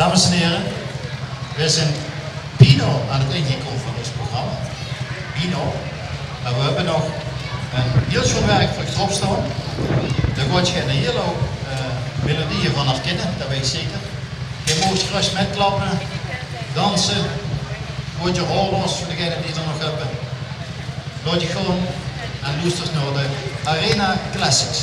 Dames en heren, we zijn Pino aan het ingekomen van ons programma. Pino. Maar we hebben nog een heel schoon werk voor het opstaan. Daar gaat je een hele melodieën van herkennen, dat weet ik zeker. Je moet gerust metklappen, dansen, word je hoorlos voor degenen die er nog hebben. Laat je gewoon en luister naar de Arena Classics.